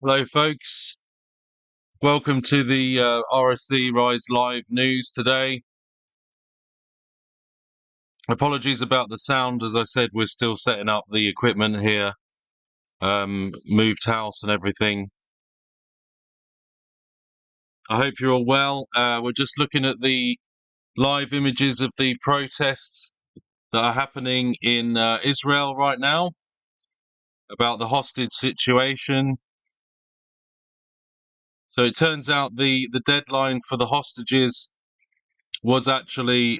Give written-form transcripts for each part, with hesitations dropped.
Hello, folks. Welcome to the RSC Rise Live news today. Apologies about the sound. As I said, we're still setting up the equipment here, moved house and everything. I hope you're all well. We're just looking at the live images of the protests that are happening in Israel right now about the hostage situation. So it turns out the deadline for the hostages was actually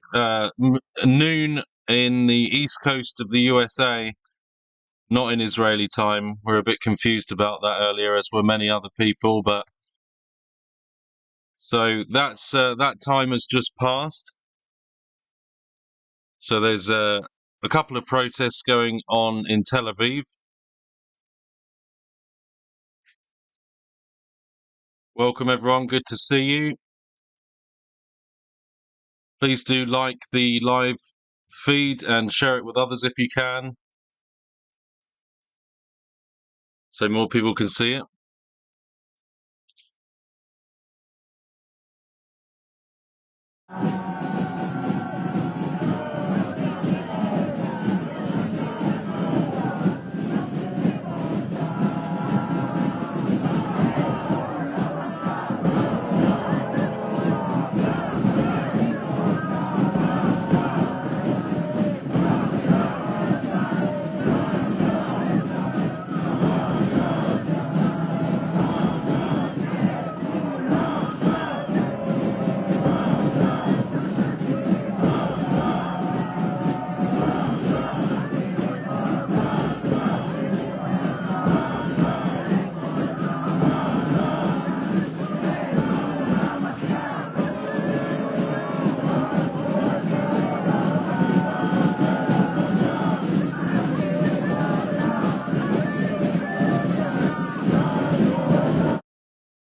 noon in the east coast of the USA, not in Israeli time. We're a bit confused about that earlier, as were many other people. But so that's that time has just passed. So there's a couple of protests going on in Tel Aviv. Welcome, everyone. Good to see you. Please do like the live feed and share it with others if you can, so more people can see it.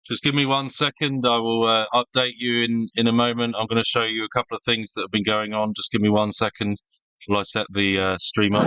Just give me 1 second. I will update you in a moment. I'm going to show you a couple of things that have been going on. Just give me 1 second while I set the stream up.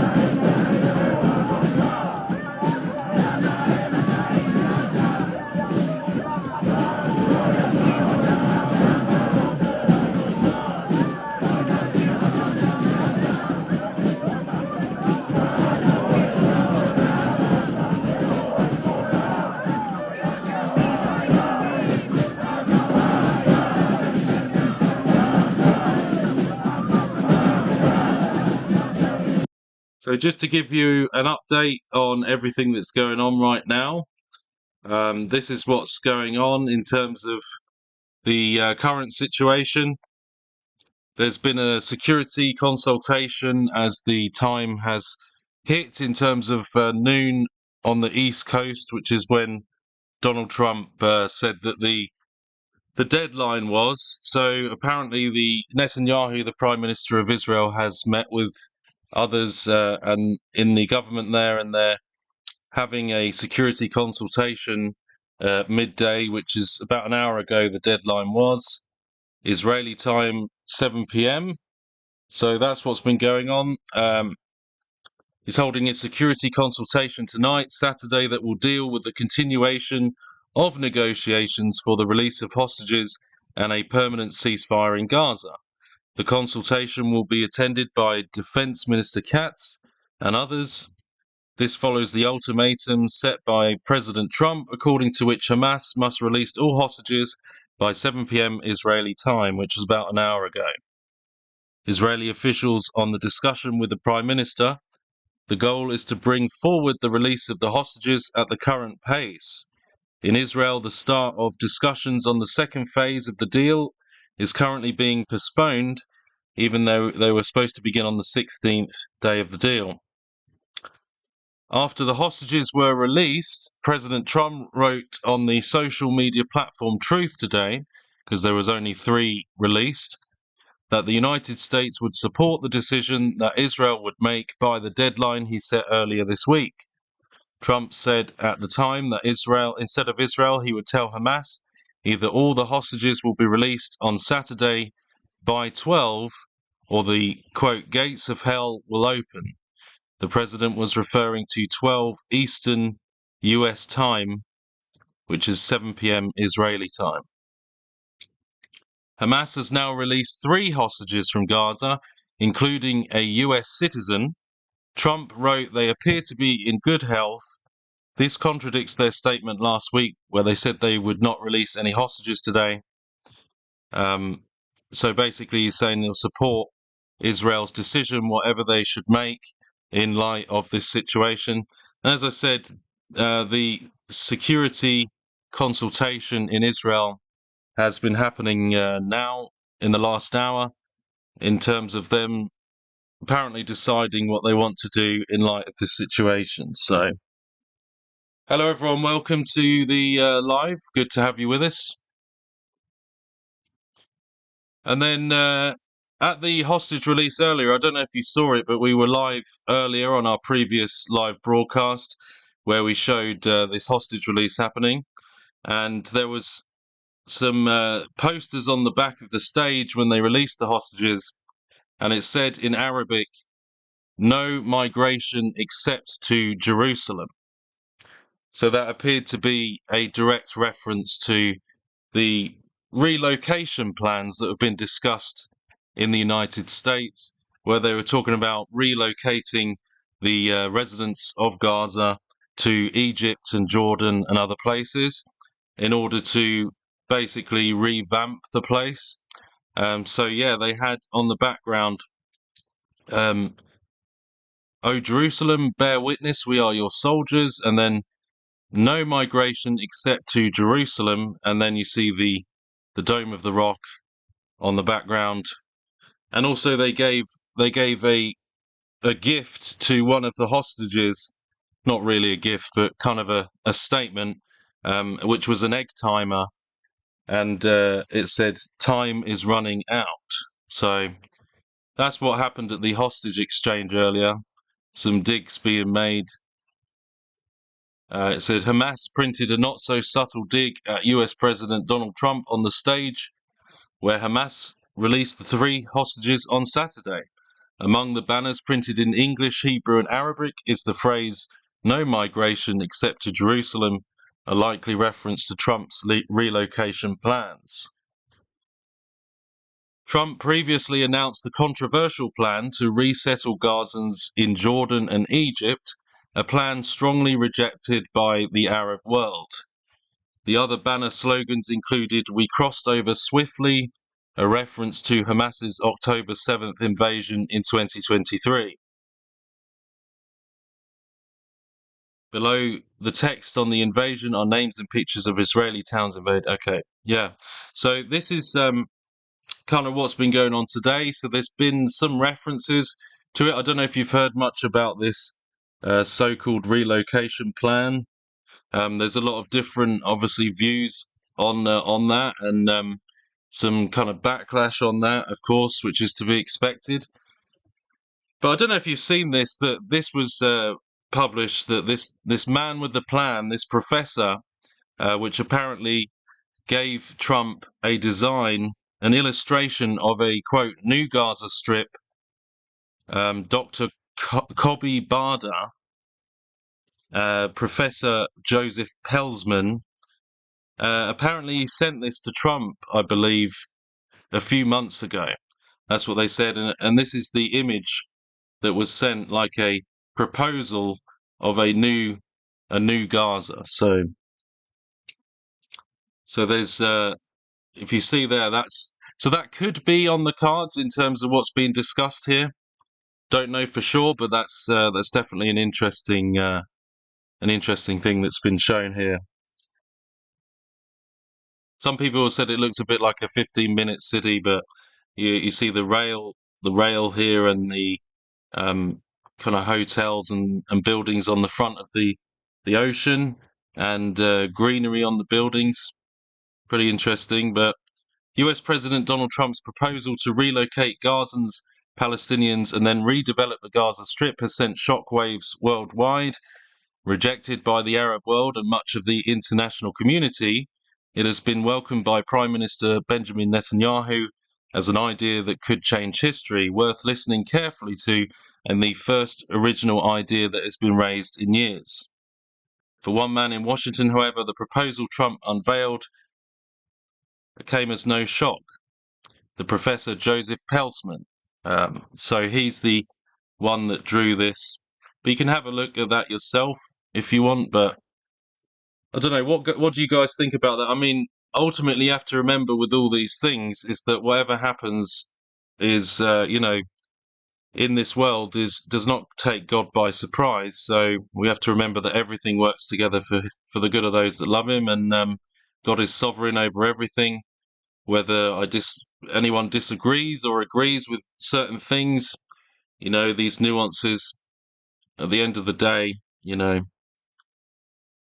So just to give you an update on everything that's going on right now, this is what's going on in terms of the current situation. There's been a security consultation as the time has hit in terms of noon on the East Coast, which is when Donald Trump said that the deadline was. So apparently the Netanyahu, the Prime Minister of Israel, has met with others and in the government there, and they're having a security consultation midday, which is about an hour ago. The deadline was Israeli time 7 p.m. So that's what's been going on. He's holding a security consultation tonight, Saturday, that will deal with the continuation of negotiations for the release of hostages and a permanent ceasefire in Gaza. The consultation will be attended by Defense Minister Katz and others. This follows the ultimatum set by President Trump, according to which Hamas must release all hostages by 7 p.m. Israeli time, which was about an hour ago. Israeli officials on the discussion with the Prime Minister The goal is to bring forward the release of the hostages at the current pace. In Israel, the start of discussions on the second phase of the deal is currently being postponed, even though they were supposed to begin on the 16th day of the deal. After the hostages were released, President Trump wrote on the social media platform Truth today, because there was only 3 released, that the United States would support the decision that Israel would make by the deadline he set earlier this week. Trump said at the time that instead of Israel, he would tell Hamas either all the hostages will be released on Saturday by 12 or the, quote, gates of hell will open. The president was referring to 12 Eastern US time, which is 7 p.m. Israeli time. Hamas has now released 3 hostages from Gaza, including a US citizen. Trump wrote they appear to be in good health. This contradicts their statement last week where they said they would not release any hostages today. So basically he's saying he'll support Israel's decision, whatever they should make in light of this situation. And as I said, the security consultation in Israel has been happening now in the last hour in terms of them apparently deciding what they want to do in light of this situation. So, hello everyone, welcome to the live. Good to have you with us. And then at the hostage release earlier, I don't know if you saw it, but we were live earlier on our previous live broadcast where we showed this hostage release happening. And there was some posters on the back of the stage when they released the hostages. And it said in Arabic, "No migration except to Jerusalem." So that appeared to be a direct reference to the relocation plans that have been discussed in the United States, where they were talking about relocating the residents of Gaza to Egypt and Jordan and other places in order to basically revamp the place. So yeah, they had on the background, "O Jerusalem, bear witness, we are your soldiers," and then "No migration except to Jerusalem," and then you see the Dome of the Rock on the background. And also they gave a gift to one of the hostages, not really a gift, but kind of a statement, which was an egg timer, and it said, "Time is running out." So that's what happened at the hostage exchange earlier. Some digs being made. It said Hamas printed a not-so-subtle dig at US President Donald Trump on the stage, where Hamas released the 3 hostages on Saturday. Among the banners printed in English, Hebrew and Arabic is the phrase, "No migration except to Jerusalem," a likely reference to Trump's relocation plans. Trump previously announced the controversial plan to resettle Gazans in Jordan and Egypt, a plan strongly rejected by the Arab world. The other banner slogans included, "We crossed over swiftly," a reference to Hamas's October 7th invasion in 2023. Below the text on the invasion are names and pictures of Israeli towns invaded. Okay, yeah. So this is kind of what's been going on today. So there's been some references to it. I don't know if you've heard much about this so-called relocation plan. There's a lot of different, obviously, views on that, and some kind of backlash on that, of course, which is to be expected. But I don't know if you've seen this, that this was published, that this man with the plan, this professor, which apparently gave Trump a design, an illustration of a, quote, new Gaza Strip, Dr. Kobi Barda, Professor Joseph Pelsman, apparently sent this to Trump, I believe, a few months ago. That's what they said, and this is the image that was sent, like a proposal of a new Gaza. So there's if you see there, that could be on the cards in terms of what's being discussed here. Don't know for sure, but that's definitely an interesting thing that's been shown here. Some people have said it looks a bit like a 15-minute city, but you see the rail here and the kind of hotels and buildings on the front of the ocean, and greenery on the buildings. Pretty interesting. But US President Donald Trump's proposal to relocate Gazans, Palestinians, and then redevelop the Gaza Strip has sent shockwaves worldwide. Rejected by the Arab world and much of the international community, it has been welcomed by Prime Minister Benjamin Netanyahu as an idea that could change history, worth listening carefully to, and the first original idea that has been raised in years. For one man in Washington, however, the proposal Trump unveiled came as no shock. The Professor Joseph Pelsman. So he's the one that drew this. But you can have a look at that yourself if you want, but I don't know, what do you guys think about that? I mean, ultimately you have to remember with all these things is that whatever happens is, in this world does not take God by surprise. So we have to remember that everything works together for the good of those that love him, and God is sovereign over everything. Whether anyone disagrees or agrees with certain things, these nuances, at the end of the day,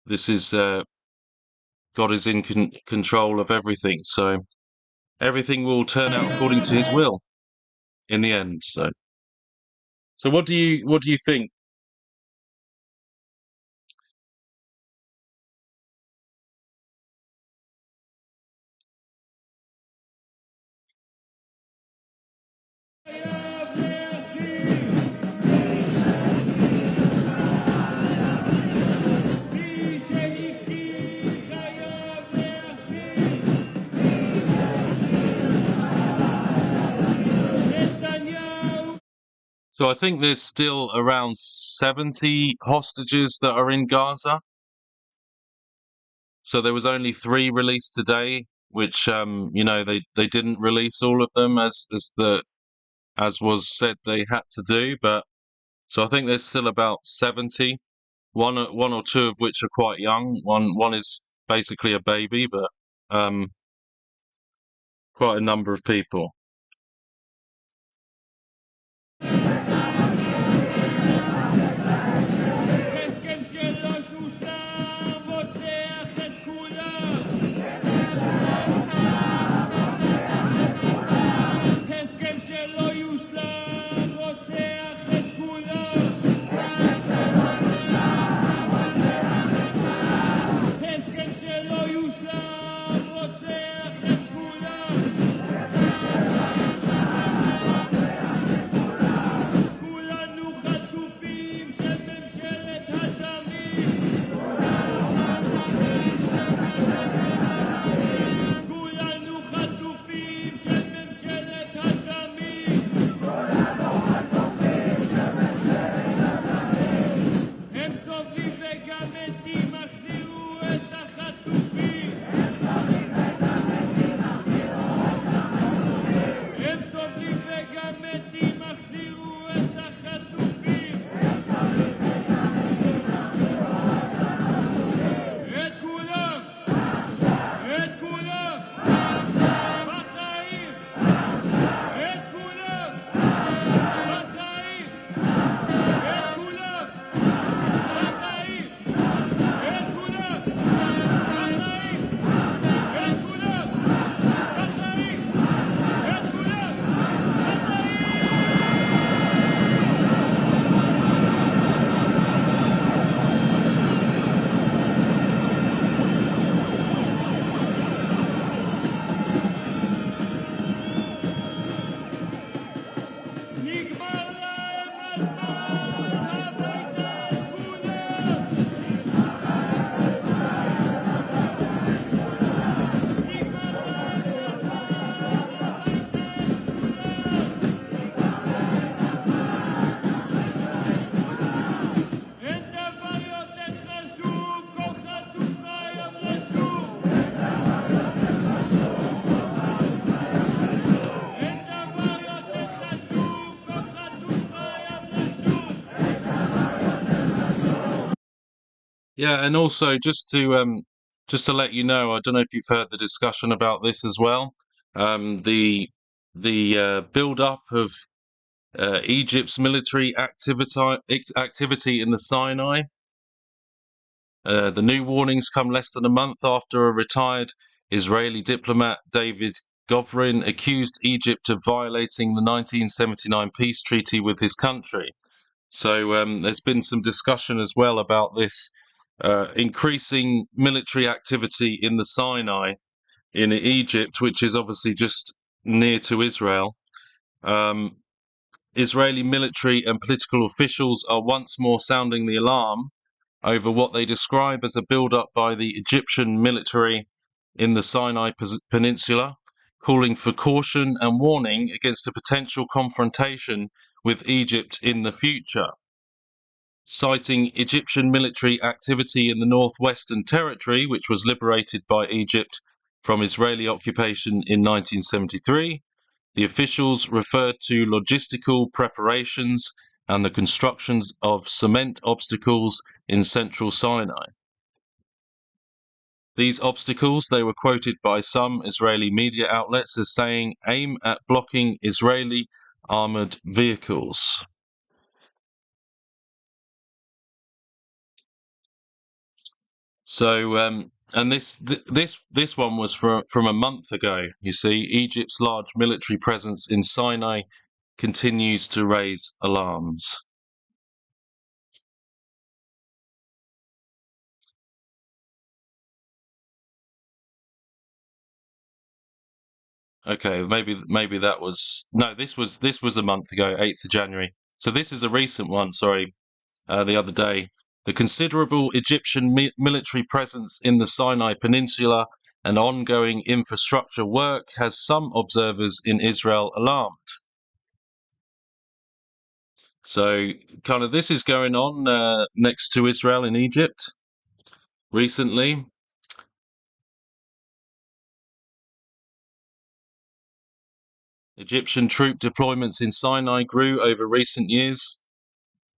this is God is in control of everything, so everything will turn out according to his will in the end. So what do you think? So I think there's still around 70 hostages that are in Gaza. So there was only 3 released today, which they didn't release all of them as was said they had to do. But so I think there's still about 70. One or two of which are quite young. One is basically a baby, but quite a number of people. Yeah, and also just to let you know, I don't know if you've heard the discussion about this as well. The build up of Egypt's military activity in the Sinai. The new warnings come less than a month after a retired Israeli diplomat, David Govrin, accused Egypt of violating the 1979 peace treaty with his country. So there's been some discussion as well about this increasing military activity in the Sinai in Egypt, which is obviously just near to Israel. Israeli military and political officials are once more sounding the alarm over what they describe as a build-up by the Egyptian military in the Sinai Peninsula, calling for caution and warning against a potential confrontation with Egypt in the future. Citing Egyptian military activity in the Northwestern Territory, which was liberated by Egypt from Israeli occupation in 1973, the officials referred to logistical preparations and the constructions of cement obstacles in central Sinai. These obstacles, they were quoted by some Israeli media outlets as saying, aim at blocking Israeli armored vehicles. So, and this one was from a month ago. You see, Egypt's large military presence in Sinai continues to raise alarms. Okay, maybe that was no. This was a month ago, 8th of January. So this is a recent one. Sorry, the other day. The considerable Egyptian military presence in the Sinai Peninsula and ongoing infrastructure work has some observers in Israel alarmed. So, kind of, this is going on next to Israel in Egypt recently. Egyptian troop deployments in Sinai grew over recent years,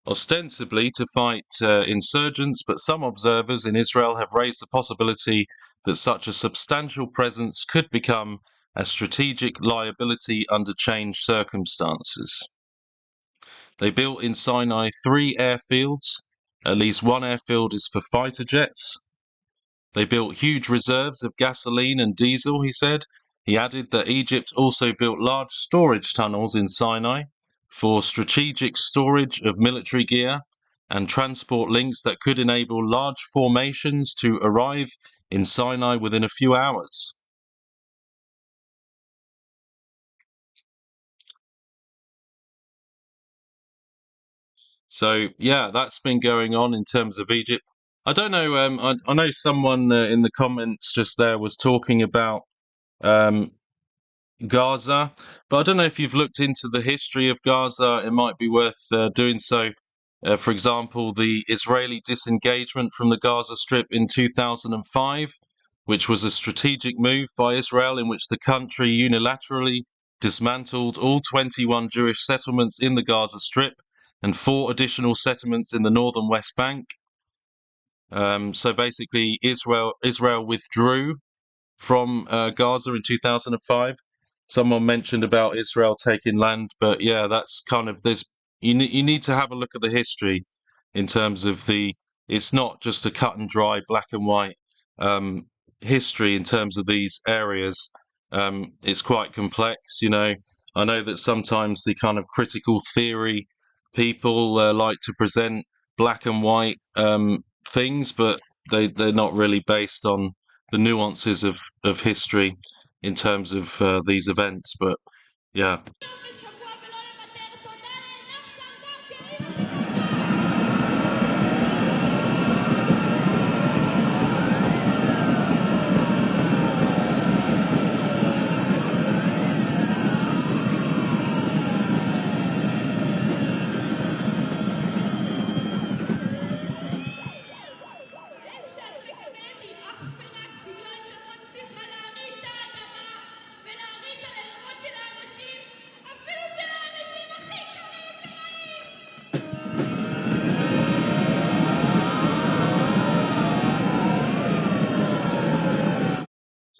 ostensibly to fight insurgents, but some observers in Israel have raised the possibility that such a substantial presence could become a strategic liability under changed circumstances. They built in Sinai 3 airfields. At least one airfield is for fighter jets. They built huge reserves of gasoline and diesel, he said. He added that Egypt also built large storage tunnels in Sinai for strategic storage of military gear and transport links that could enable large formations to arrive in Sinai within a few hours. So, yeah, that's been going on in terms of Egypt. I don't know, I know someone in the comments just there was talking about Gaza, but I don't know if you've looked into the history of Gaza. It might be worth doing so. For example, the Israeli disengagement from the Gaza Strip in 2005, which was a strategic move by Israel in which the country unilaterally dismantled all 21 Jewish settlements in the Gaza Strip and 4 additional settlements in the northern West Bank. So basically, Israel withdrew from Gaza in 2005. Someone mentioned about Israel taking land, but yeah, that's kind of this. You need to have a look at the history in terms of it's not just a cut and dry black and white history in terms of these areas. It's quite complex, you know. I know that sometimes the kind of critical theory people like to present black and white things, but they're not really based on the nuances of history in terms of these events. But yeah.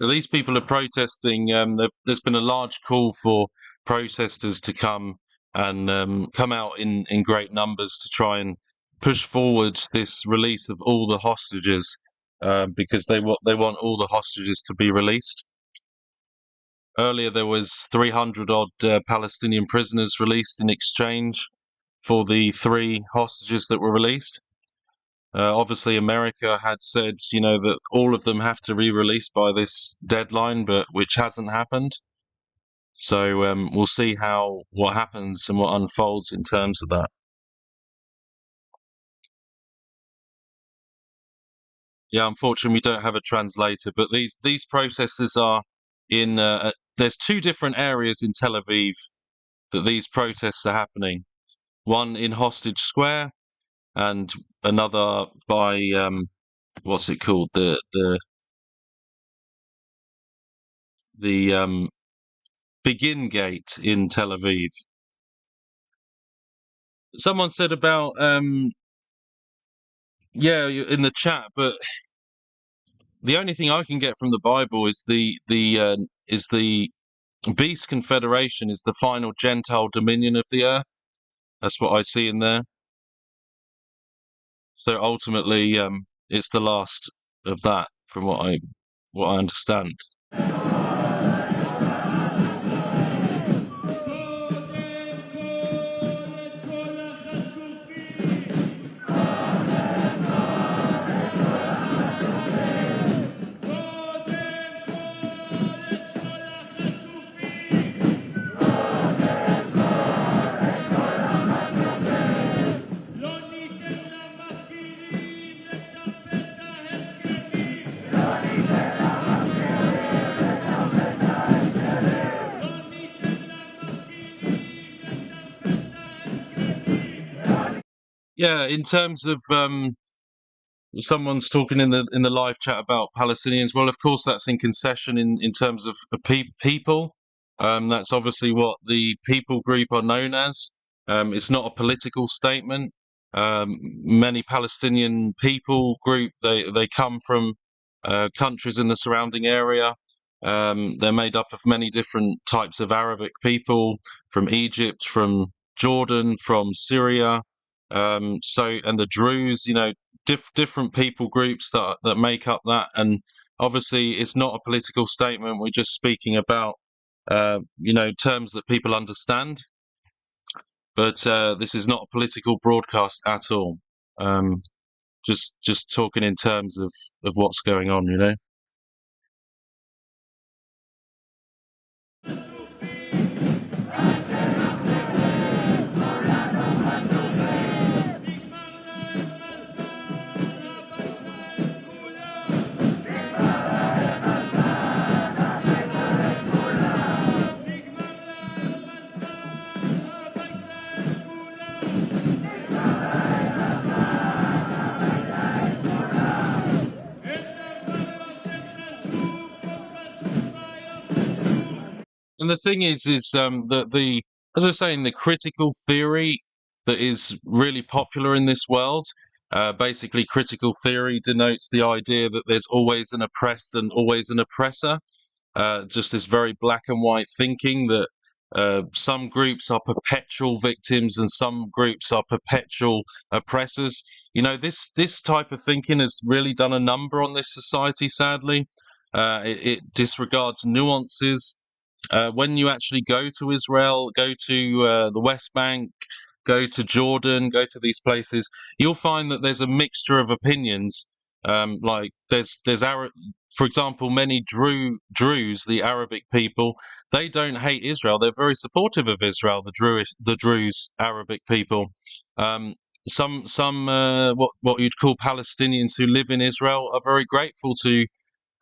So these people are protesting. There's been a large call for protesters to come and come out in great numbers to try and push forward this release of all the hostages, because they want all the hostages to be released. Earlier, there was 300 odd Palestinian prisoners released in exchange for the 3 hostages that were released. Obviously, America had said, that all of them have to be released by this deadline, but which hasn't happened. So we'll see what happens and what unfolds in terms of that. Yeah, unfortunately, we don't have a translator, but these protesters are in. There's 2 different areas in Tel Aviv that these protests are happening. One in Hostage Square, and another by what's it called? The Begin Gate in Tel Aviv. Someone said about yeah, in the chat, but the only thing I can get from the Bible is the Beast Confederation is the final Gentile dominion of the earth. That's what I see in there. So ultimately, it's the last of that, from what I understand. Yeah, in terms of someone's talking in the live chat about Palestinians. Well, of course, that's in concession in terms of people. That's obviously what the people group are known as. It's not a political statement. Many Palestinian people group, they come from countries in the surrounding area. They're made up of many different types of Arabic people, from Egypt, from Jordan, from Syria. And the Druze, different people groups that make up that. And obviously, it's not a political statement. We're just speaking about terms that people understand. But this is not a political broadcast at all. Just talking in terms of what's going on, And the thing is that as I was saying, the critical theory that is really popular in this world, basically critical theory denotes the idea that there's always an oppressed and always an oppressor. Just this very black and white thinking that some groups are perpetual victims and some groups are perpetual oppressors. This type of thinking has really done a number on this society, sadly. It disregards nuances. When you actually go to Israel, go to the West Bank, go to Jordan, go to these places, you'll find that there's a mixture of opinions. Like there's for example, many Druze, the Arabic people, they don't hate Israel. They're very supportive of Israel. The Druze Arabic people. Some what you'd call Palestinians who live in Israel are very grateful to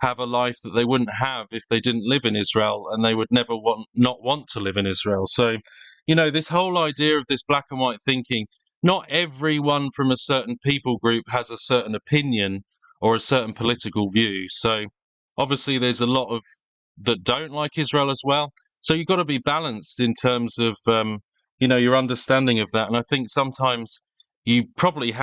have a life that they wouldn't have if they didn't live in Israel, and they would never not want to live in Israel. So, this whole idea of this black and white thinking, not everyone from a certain people group has a certain opinion or a certain political view. So obviously there's a lot of that don't like Israel as well. So you've got to be balanced in terms of, your understanding of that. And I think sometimes you probably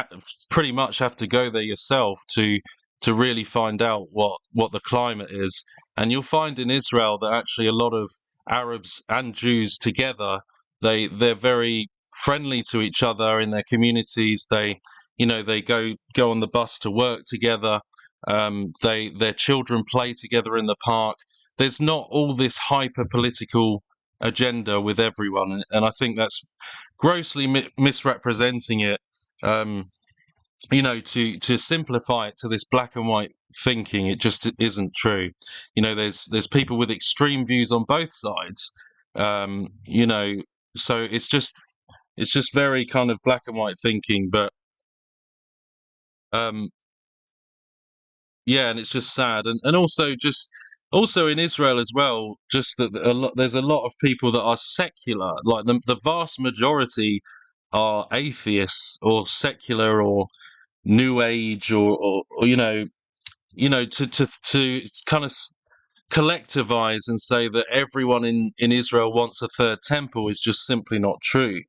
pretty much have to go there yourself to really find out what the climate is. And you'll find in Israel that actually a lot of Arabs and Jews together, they're very friendly to each other in their communities. They go on the bus to work together. Their children play together in the park. There's not all this hyper political agenda with everyone, and I think that's grossly misrepresenting it. To simplify it to this black and white thinking, it just isn't true. There's people with extreme views on both sides. So it's just very kind of black and white thinking, but yeah, and it's just sad, and also in Israel as well, just that there's a lot of people that are secular, like the vast majority are atheists or secular or New Age or to kind of collectivize and say that everyone in Israel wants a third temple is just simply not true.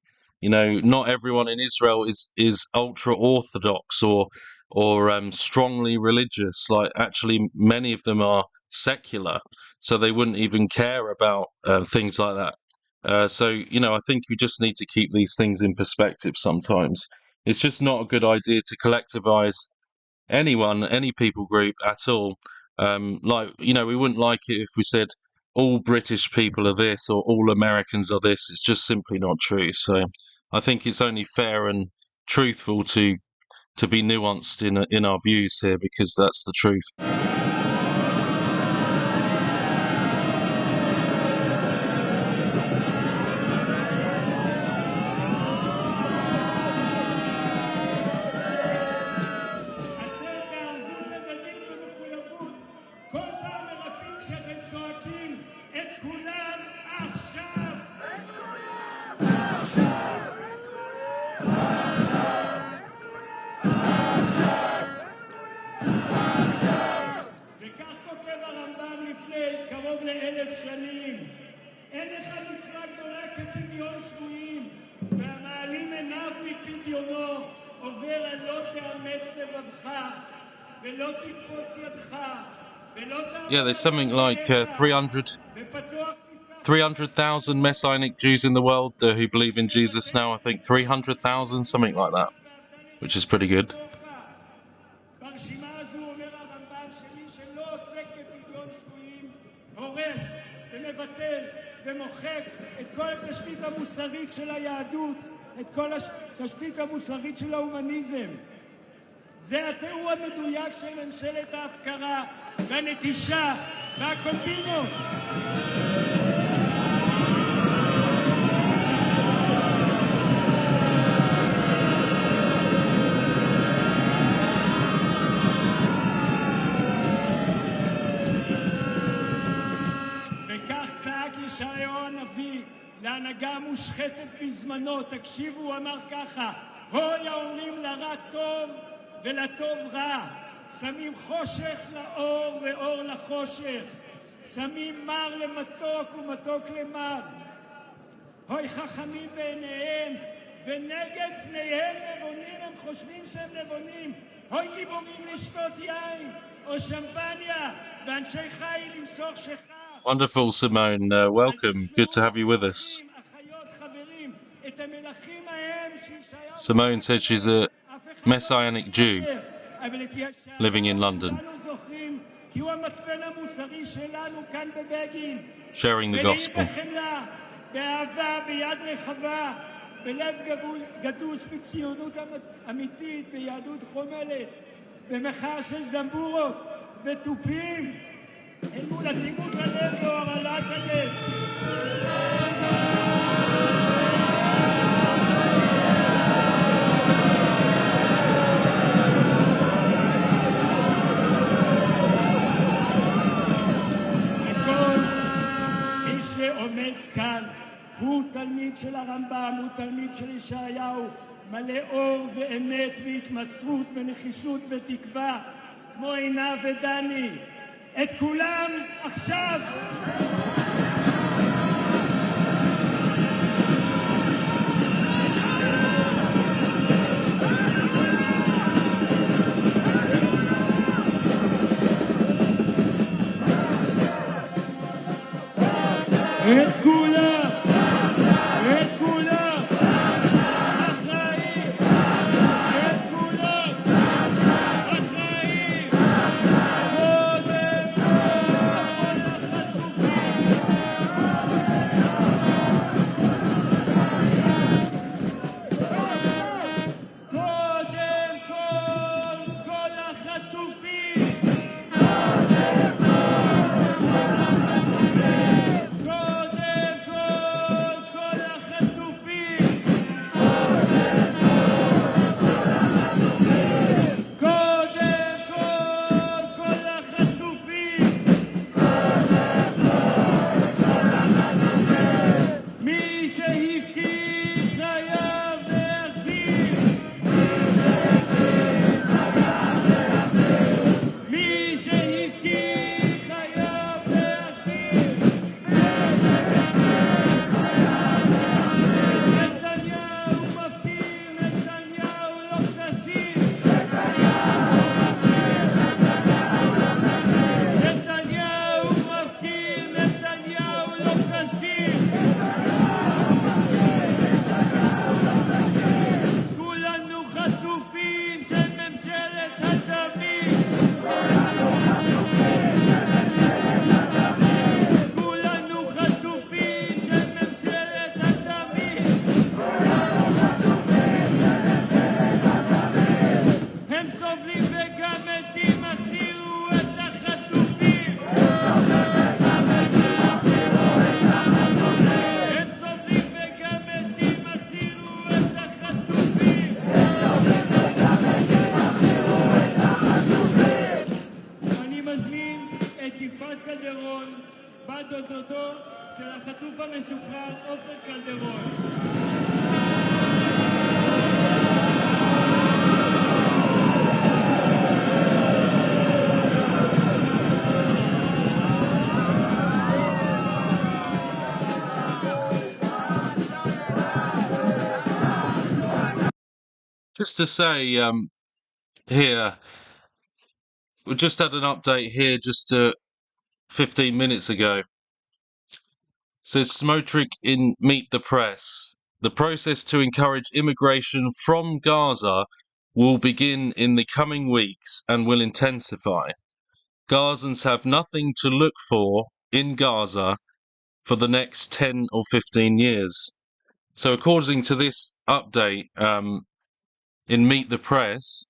Not everyone in Israel is ultra orthodox or strongly religious. Like, actually, many of them are secular, so they wouldn't even care about things like that. So I think we just need to keep these things in perspective sometimes. It's just not a good idea to collectivize any people group at all. We wouldn't like it if we said all British people are this or all Americans are this. It's just simply not true. So I think it's only fair and truthful to be nuanced in our views here, because that's the truth. Yeah, there's something like 300,000 Messianic Jews in the world who believe in Jesus now. I think 300,000, something like that, which is pretty good. זה התיאור המדויק של ממשלת ההפקרה והנטישה והקומבינות. וכך צעק ישעיהו הנביא להנהגה המושחתת בזמנו. תקשיבו, הוא אמר ככה: הוי האומרים לרע טוב ולטוב רע, שמים חושך לאור ואור לחושך, שמים מר למתוק ומתוק למר. הוי חכמים בעיניהם ונגד פניהם נבונים, הם חושבים שהם נבונים. הוי גיבורים לשתות יין או שמפניה ואנשי חיל למסור שכר. Wonderful, Simone. Welcome. Good to have you with us. Simone said she's a Messianic Jew living in London, sharing the gospel. בלב גדוש בציונות אמיתית, ביהדות חומלת, במחאה של זמבורות וטופים, אל מול אטימות הלב והרעלת הלב. וכל מי שעומד כאן הוא תלמיד של הרמב"ם, הוא תלמיד של ישעיהו, מלא אור ואמת והתמסרות ונחישות ותקווה, כמו עינב ודני. את כולם עכשיו! קלדרון, בת דודתו של החטוף המשוחרר עופר קלדרון. Just to say, here, we just had an update here just 15 minutes ago. Says Smotrich in Meet the Press. The process to encourage immigration from Gaza will begin in the coming weeks and will intensify. Gazans have nothing to look for in Gaza for the next 10 or 15 years. So according to this update in Meet the Press,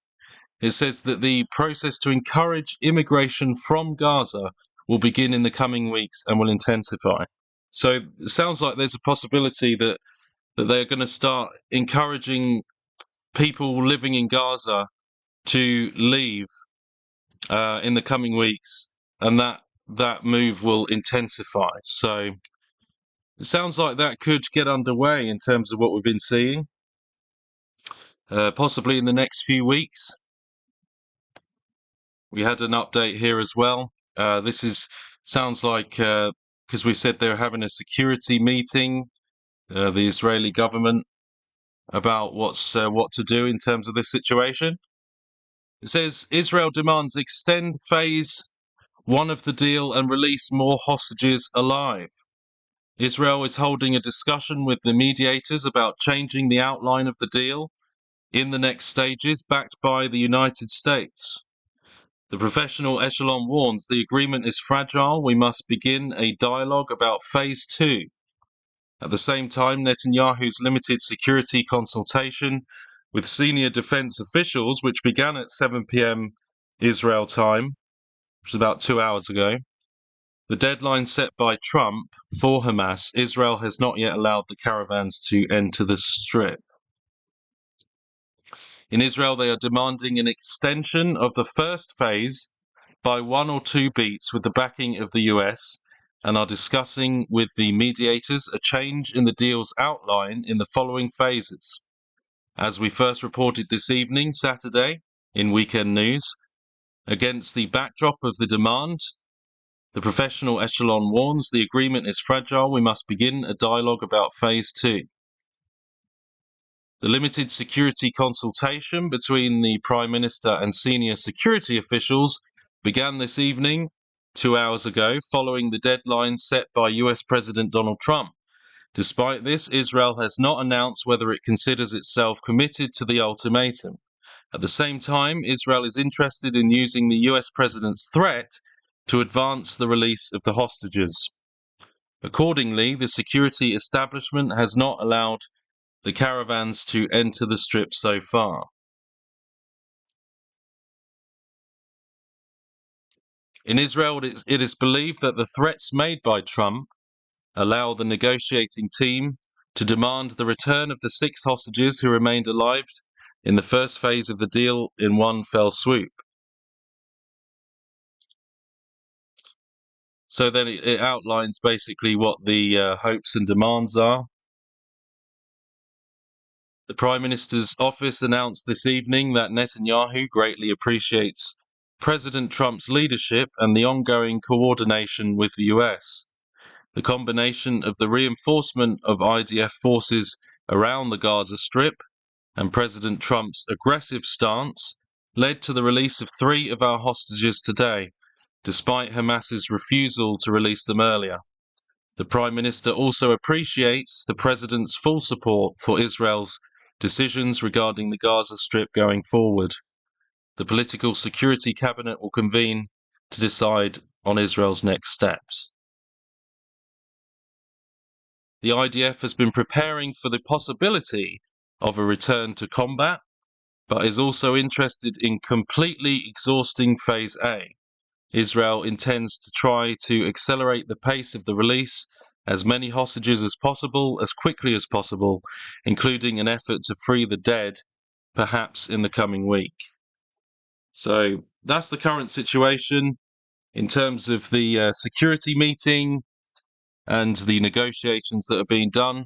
it says that the process to encourage immigration from Gaza will begin in the coming weeks and will intensify. So it sounds like there's a possibility that they're going to start encouraging people living in Gaza to leave in the coming weeks, and that move will intensify. So it sounds like that could get underway in terms of what we've been seeing, possibly in the next few weeks. We had an update here as well. This sounds like because we said they're having a security meeting, the Israeli government, about what to do in terms of this situation. It says Israel demands extend phase 1 of the deal and release more hostages alive. Israel is holding a discussion with the mediators about changing the outline of the deal in the next stages, backed by the United States. The professional echelon warns the agreement is fragile. We must begin a dialogue about phase 2. At the same time, Netanyahu's limited security consultation with senior defense officials, which began at 7 p.m. Israel time, which was about 2 hours ago, the deadline set by Trump for Hamas, Israel has not yet allowed the caravans to enter the strip. In Israel, they are demanding an extension of the first phase by 1 or 2 beats with the backing of the US, and are discussing with the mediators a change in the deal's outline in the following phases. As we first reported this evening, Saturday, in Weekend News, against the backdrop of the demand, the professional echelon warns the agreement is fragile. We must begin a dialogue about phase 2. The limited security consultation between the Prime Minister and senior security officials began this evening, 2 hours ago, following the deadline set by US President Donald Trump. Despite this, Israel has not announced whether it considers itself committed to the ultimatum. At the same time, Israel is interested in using the US President's threat to advance the release of the hostages. Accordingly, the security establishment has not allowed the caravans to enter the strip so far. In Israel, it is believed that the threats made by Trump allow the negotiating team to demand the return of the 6 hostages who remained alive in the first phase of the deal in one fell swoop. So then it outlines basically what the hopes and demands are. The Prime Minister's office announced this evening that Netanyahu greatly appreciates President Trump's leadership and the ongoing coordination with the US. The combination of the reinforcement of IDF forces around the Gaza Strip and President Trump's aggressive stance led to the release of 3 of our hostages today, despite Hamas's refusal to release them earlier. The Prime Minister also appreciates the President's full support for Israel's decisions regarding the Gaza Strip going forward. The Political Security Cabinet will convene to decide on Israel's next steps. The IDF has been preparing for the possibility of a return to combat, but is also interested in completely exhausting Phase A. Israel intends to try to accelerate the pace of the release as many hostages as possible, as quickly as possible, including an effort to free the dead, perhaps in the coming week. So that's the current situation. in terms of the security meeting and the negotiations that are being done.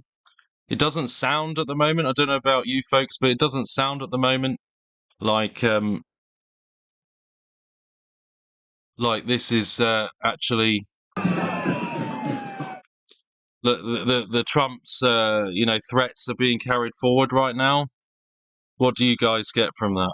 It doesn't sound at the moment, I don't know about you folks, but it doesn't sound at the moment like this is actually the Trump's threats are being carried forward right now. What do you guys get from that?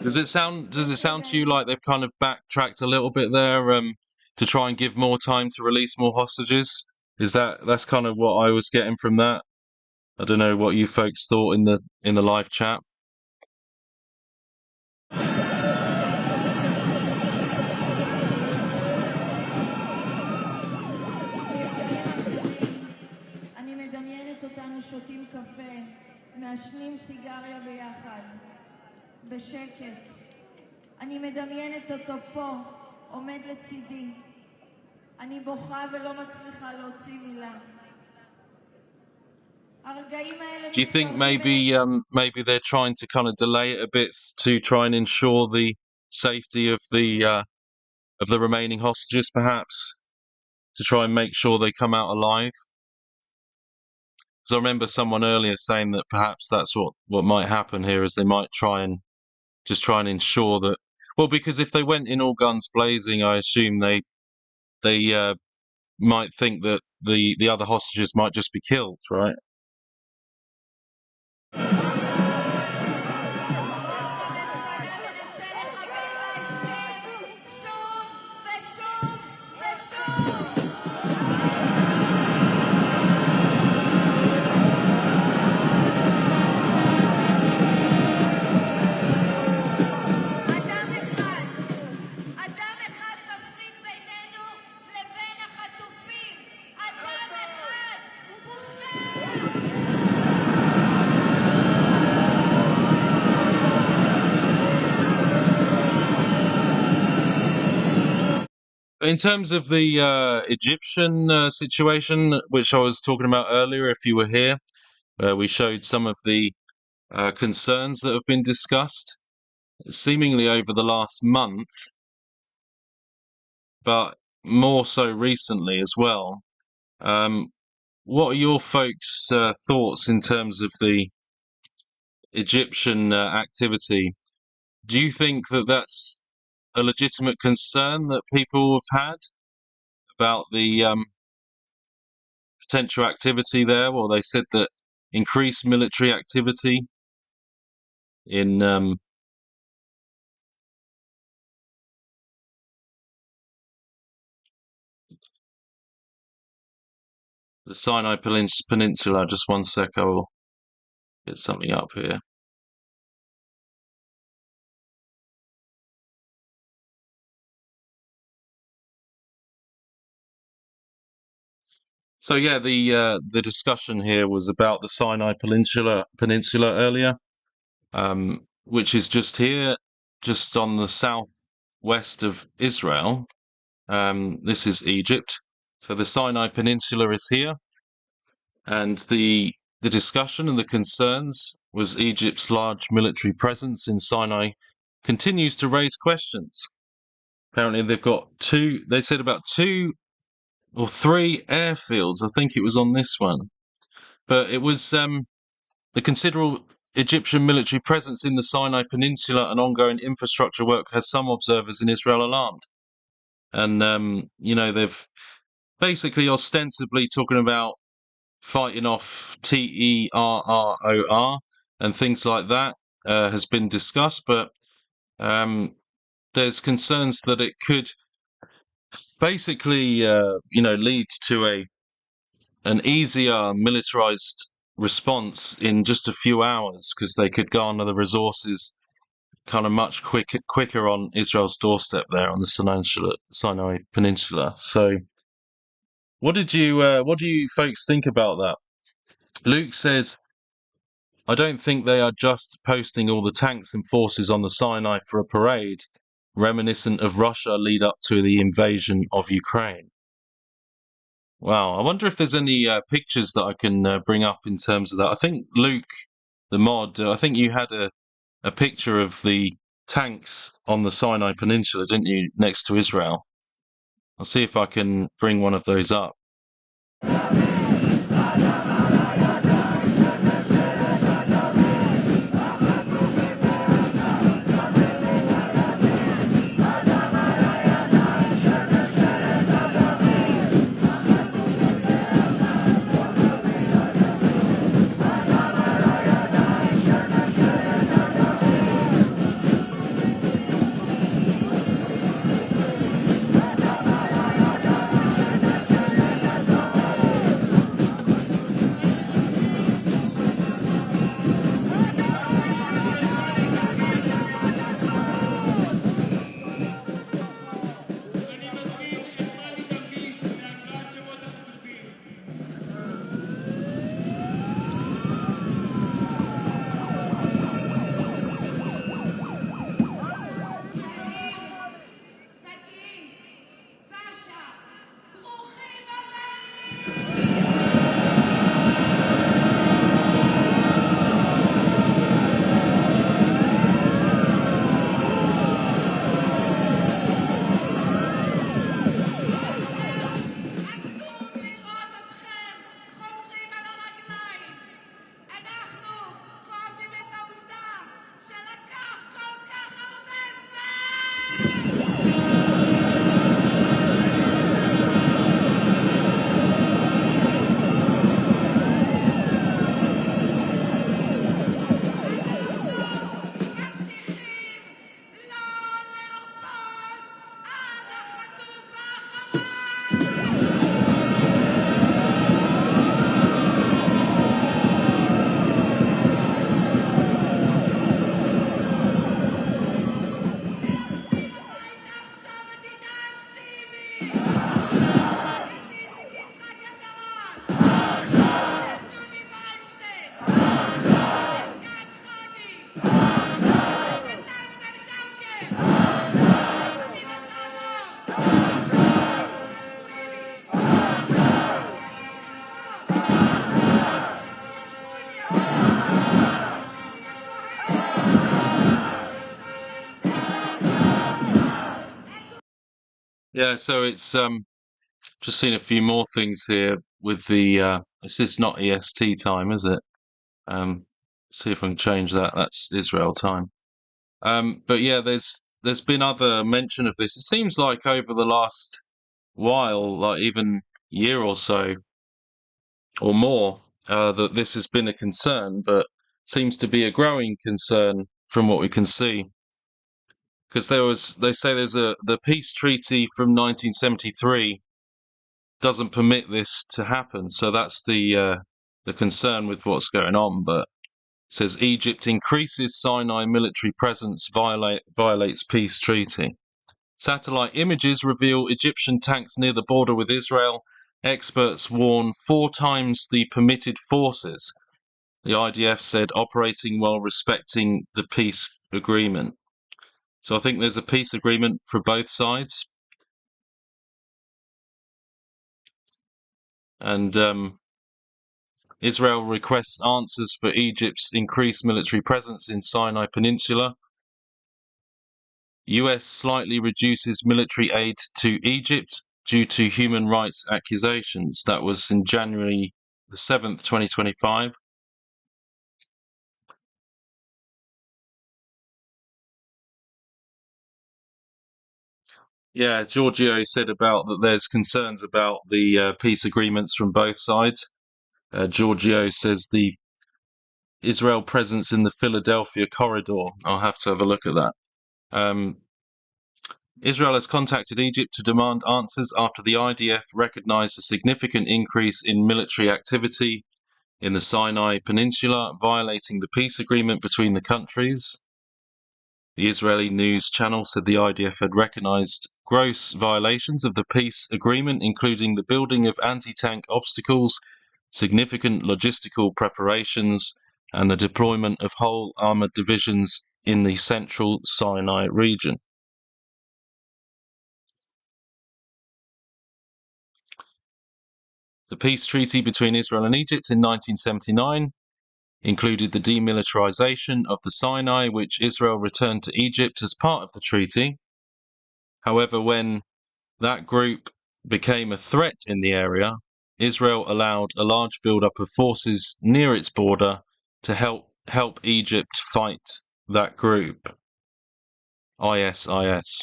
Does it sound to you like they've kind of backtracked a little bit there to try and give more time to release more hostages? That's kind of what I was getting from that? I don't know what you folks thought in the live chat. אני מדמיינת אותנו שותים קפה, מעשנים סיגריה ביחד, בשקט. אני מדמיינת אותו פה, עומד לצידי. אני בוכה ולא מצליחה להוציא מילה. Do you think maybe they're trying to kind of delay it a bit to try and ensure the safety of the remaining hostages, perhaps, to try and make sure they come out alive? Because I remember someone earlier saying that perhaps that's what might happen here, is they might try and ensure that. Well, because if they went in all guns blazing, I assume they might think that the other hostages might just be killed, right? In terms of the Egyptian situation, which I was talking about earlier, if you were here, we showed some of the concerns that have been discussed, seemingly over the last month, but more so recently as well. What are your folks' thoughts in terms of the Egyptian activity? Do you think that that's a legitimate concern that people have had about the potential activity there? Well, they said that increased military activity in the Sinai Peninsula. Just one sec, I will get something up here. So yeah, the discussion here was about the Sinai Peninsula earlier, which is just here, just on the southwest of Israel. This is Egypt. So the Sinai Peninsula is here, and the discussion and the concerns was Egypt's large military presence in Sinai continues to raise questions. Apparently they've got they said about 2 or 3 airfields. I think it was on this one. But it was the considerable Egyptian military presence in the Sinai Peninsula and ongoing infrastructure work has some observers in Israel alarmed. And, they've basically ostensibly talking about fighting off terror and things like that has been discussed. But there's concerns that it could basically, lead to an easier militarized response in just a few hours because they could garner the resources kind of much quicker on Israel's doorstep there on the Sinai Peninsula. So, what do you folks think about that? Luke says, I don't think they are just posting all the tanks and forces on the Sinai for a parade, reminiscent of Russia lead up to the invasion of Ukraine. Wow, I wonder if there's any pictures that I can bring up in terms of that. I think Luke, the mod, I think you had a picture of the tanks on the Sinai Peninsula, didn't you, next to Israel? I'll see if I can bring one of those up. אני מזמין את מני גביש להקראת שמות החטופים. שגיא, סשה, ברוכים הבאים! עצוב לראות אתכם חוזרים על הרגליים. אנחנו כואבים את העובדה שלקח כל כך הרבה זמן! מבטיחים לא להרפות עד החטוף האחרון! להחזיר הביתה עכשיו את עידן שטיבי! את איציק יצחק אלדרן! את ג'ודי ויינשטיין! את גד חגי! את מתן זנגאוקר! את דוד אלמלו! את ווילי! את יאיר יצחק! את Yeah, so it's just seen a few more things here with the this is not EST time, is it? See if I can change that. That's Israel time. But yeah, there's been other mention of this. It seems like over the last while, like even year or so or more, that this has been a concern, but seems to be a growing concern from what we can see. Because they say the peace treaty from 1973 doesn't permit this to happen, so that's the concern with what's going on. But it says Egypt increases Sinai military presence, violates peace treaty. Satellite images reveal Egyptian tanks near the border with Israel. Experts warn 4 times the permitted forces. The IDF said operating while respecting the peace agreement. So I think there's a peace agreement for both sides. And Israel requests answers for Egypt's increased military presence in Sinai Peninsula. US slightly reduces military aid to Egypt due to human rights accusations. That was in January the 7th, 2025. Yeah, Giorgio said about that there's concerns about the peace agreements from both sides. Giorgio says the Israel presence in the Philadelphia corridor. I'll have to have a look at that. Israel has contacted Egypt to demand answers after the IDF recognized a significant increase in military activity in the Sinai Peninsula, violating the peace agreement between the countries. The Israeli news channel said the IDF had recognized gross violations of the peace agreement, including the building of anti-tank obstacles, significant logistical preparations, and the deployment of whole armored divisions in the central Sinai region. The peace treaty between Israel and Egypt in 1979 included the demilitarization of the Sinai, which Israel returned to Egypt as part of the treaty. However, when that group became a threat in the area, Israel allowed a large buildup of forces near its border to help Egypt fight that group, ISIS.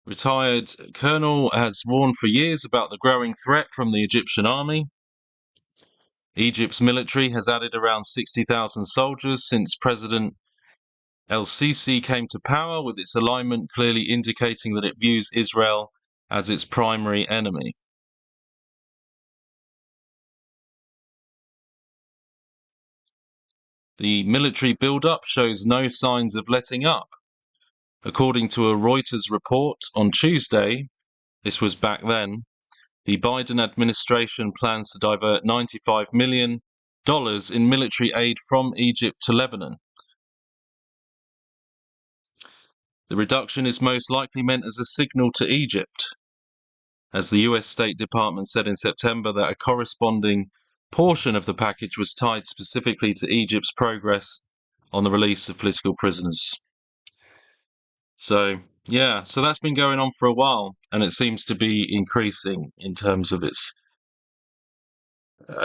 Retired colonel has warned for years about the growing threat from the Egyptian army. Egypt's military has added around 60,000 soldiers since President El-Sisi came to power, with its alignment clearly indicating that it views Israel as its primary enemy. The military build-up shows no signs of letting up. According to a Reuters report on Tuesday, this was back then, the Biden administration plans to divert $95 million in military aid from Egypt to Lebanon. The reduction is most likely meant as a signal to Egypt, as the US State Department said in September that a corresponding portion of the package was tied specifically to Egypt's progress on the release of political prisoners. So, yeah, so that's been going on for a while, and it seems to be increasing in terms of its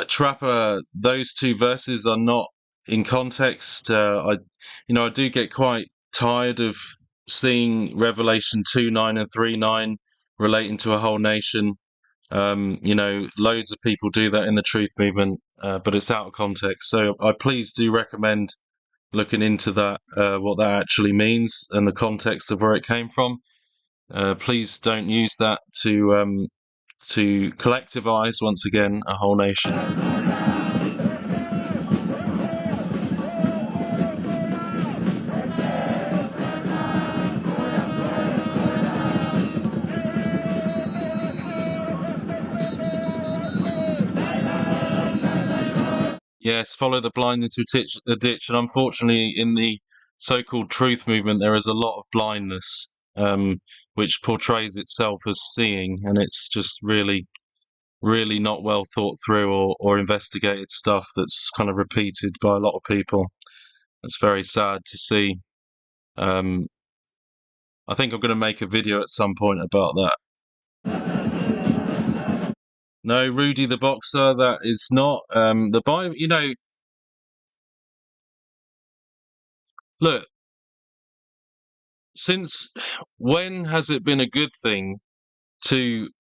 Trapper. Those two verses are not in context. I do get quite tired of seeing Revelation 2:9 and 3:9 relating to a whole nation. Loads of people do that in the truth movement, but it's out of context. So I please do recommend looking into that, what that actually means and the context of where it came from. Please don't use that to collectivize, once again, a whole nation. Yes, follow the blind into a ditch. And unfortunately, in the so-called truth movement, there is a lot of blindness, which portrays itself as seeing, and it's just really, really not well thought through or investigated stuff that's kind of repeated by a lot of people. It's very sad to see. I think I'm going to make a video at some point about that. No, Rudy the Boxer, that is not the Bible. Look, since when has it been a good thing to